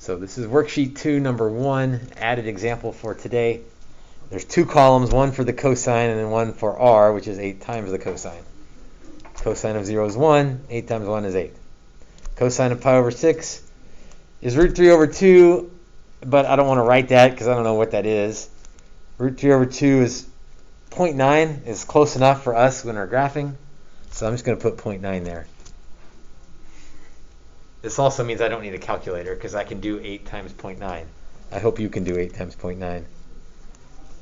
So this is worksheet 2, number 1, added example for today. There's 2 columns, one for the cosine and then one for r, which is 8 times the cosine. Cosine of 0 is 1, 8 times 1 is 8. Cosine of pi over 6 is root 3 over 2, but I don't want to write that because I don't know what that is. Root 3 over 2 is 0.9, is close enough for us when we're graphing, so I'm just going to put 0.9 there. This also means I don't need a calculator because I can do 8 times 0.9. I hope you can do 8 times 0.9.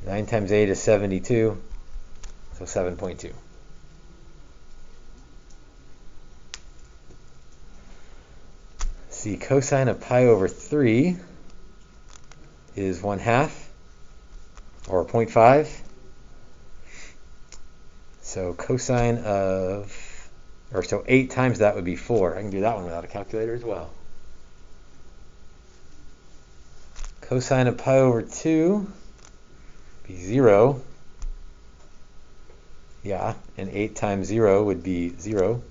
9 times 8 is 72, so 7.2. See, cosine of pi over 3 is 1/2, or 0.5. So cosine of, so 8 times that would be 4. I can do that one without a calculator as well. Cosine of pi over 2 be 0. Yeah, and 8 times 0 would be 0.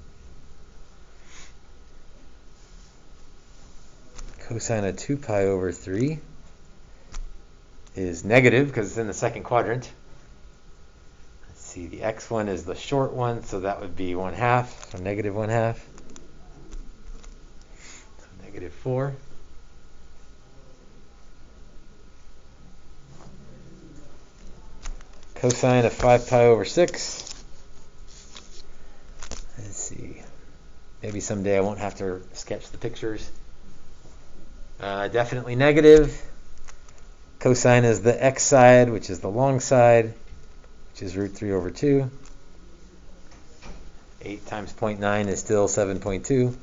Cosine of 2 pi over 3 is negative because it's in the second quadrant. Let's see, the x one is the short one, so that would be 1/2, so negative 1/2. So negative 4. Cosine of 5 pi over 6. Let's see. Maybe someday I won't have to sketch the pictures. Definitely negative. Cosine is the x side, which is the long side, which is root 3 over 2. 8 times 0.9 is still 7.2.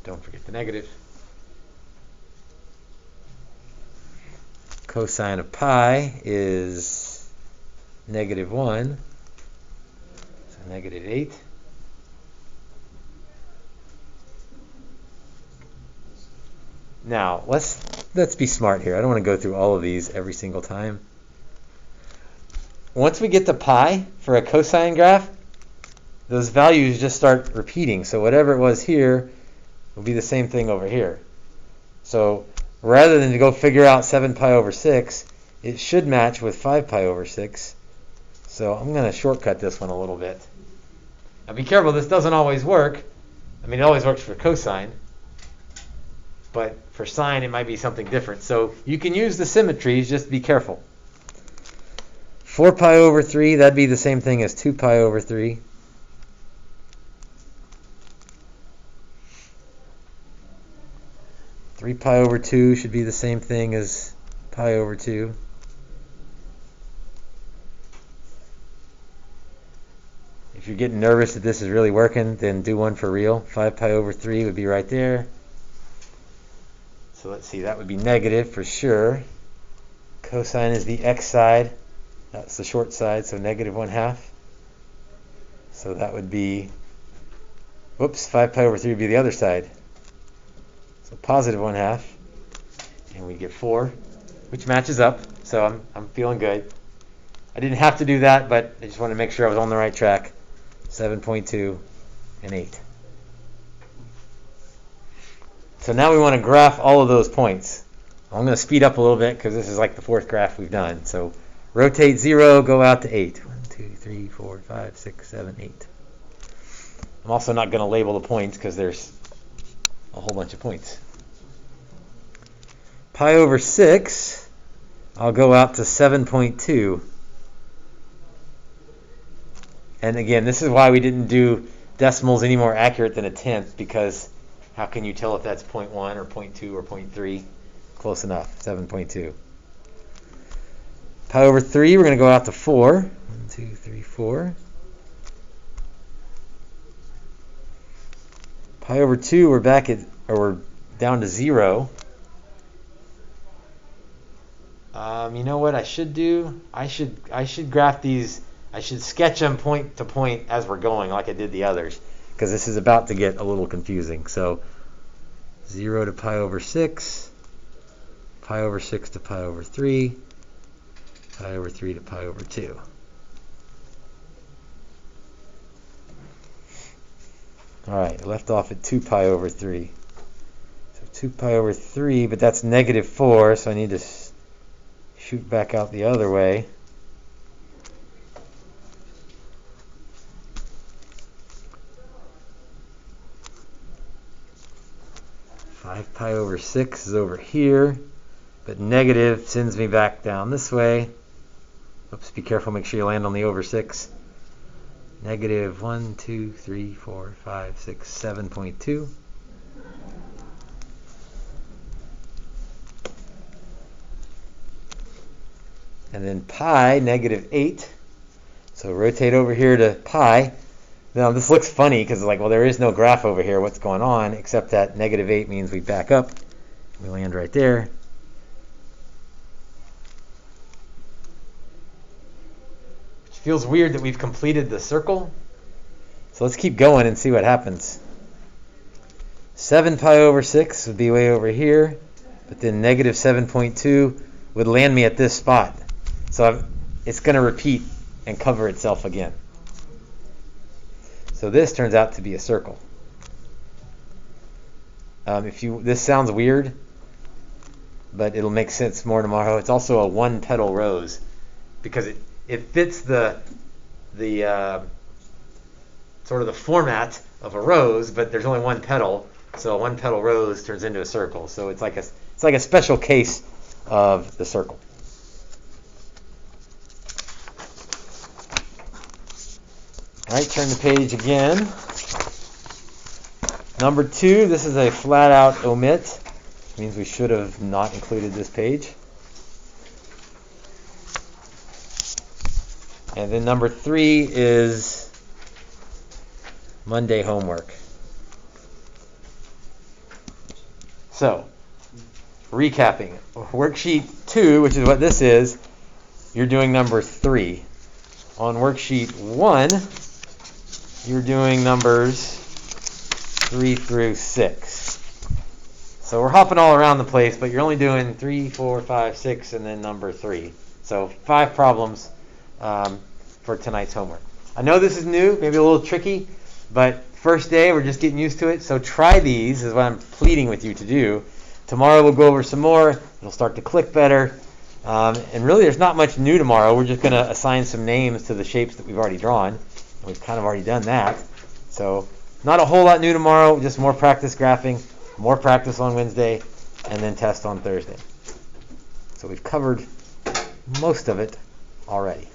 Don't forget the negative. Cosine of pi is negative 1, so negative 8. Now, let's be smart here. I don't want to go through all of these every single time. Once we get to pi for a cosine graph, those values just start repeating. So whatever it was here will be the same thing over here. So rather than to go figure out 7 pi over 6, it should match with 5 pi over 6. So I'm going to shortcut this one a little bit. Now be careful, this doesn't always work. I mean, it always works for cosine. But for sine, it might be something different. So you can use the symmetries, just be careful. 4 pi over 3, that'd be the same thing as 2 pi over 3. Three pi over 2 should be the same thing as pi over 2. If you're getting nervous that this is really working, then do one for real. 5 pi over 3 would be right there. So let's see, that would be negative for sure. Cosine is the x side. That's the short side, so negative 1/2. So that would be, whoops, 5 pi over 3 would be the other side. So positive 1/2. And we get 4, which matches up. So I'm feeling good. I didn't have to do that, but I just wanted to make sure I was on the right track. 7.2 and 8. So now we want to graph all of those points. I'm going to speed up a little bit because this is like the 4th graph we've done. So rotate 0, go out to 8. 1, 2, 3, 4, 5, 6, 7, 8. I'm also not going to label the points because there's a whole bunch of points. Pi over 6, I'll go out to 7.2. And again, this is why we didn't do decimals any more accurate than a tenth, because how can you tell if that's 0.1 or 0.2 or 0.3? Close enough, 7.2. Pi over 3, we're going to go out to 4. 1, 2, 3, 4. Pi over 2, we're down to 0. You know what I should do? I should graph these. I should sketch them point to point as we're going, like I did the others, because this is about to get a little confusing. So 0 to pi over 6, pi over 6 to pi over 3, pi over 3 to pi over 2. All right, left off at 2 pi over 3. So 2 pi over 3, but that's negative 4, so I need to shoot back out the other way. Five pi over 6 is over here, but negative sends me back down this way. Oops, be careful, make sure you land on the over 6. Negative 1, 2, 3, 4, 5, 6, 7.2. And then pi, negative 8. So rotate over here to pi. Now this looks funny because like, well, there is no graph over here. What's going on? Except that negative 8 means we back up. We land right there. Which feels weird that we've completed the circle. So let's keep going and see what happens. 7 pi over 6 would be way over here. But then negative 7.2 would land me at this spot. So it's going to repeat and cover itself again. So this turns out to be a circle. This sounds weird, but it'll make sense more tomorrow. It's also a one-petal rose because it fits the sort of the format of a rose, but there's only one petal, so a one-petal rose turns into a circle. So it's like a special case of the circle. All right, turn the page again. Number 2, this is a flat-out omit. Which means we should have not included this page. And then number 3 is Monday homework. So, recapping. Worksheet 2, which is what this is, you're doing number 3. On worksheet 1, you're doing numbers 3 through 6. So we're hopping all around the place, but you're only doing 3, 4, 5, 6, and then number 3. So 5 problems for tonight's homework. I know this is new, maybe a little tricky, but first day, we're just getting used to it. So try these, is what I'm pleading with you to do. Tomorrow we'll go over some more. It'll start to click better. And really, there's not much new tomorrow. We're just going to assign some names to the shapes that we've already drawn. We've kind of already done that. So not a whole lot new tomorrow, just more practice graphing, more practice on Wednesday, and then test on Thursday. So we've covered most of it already.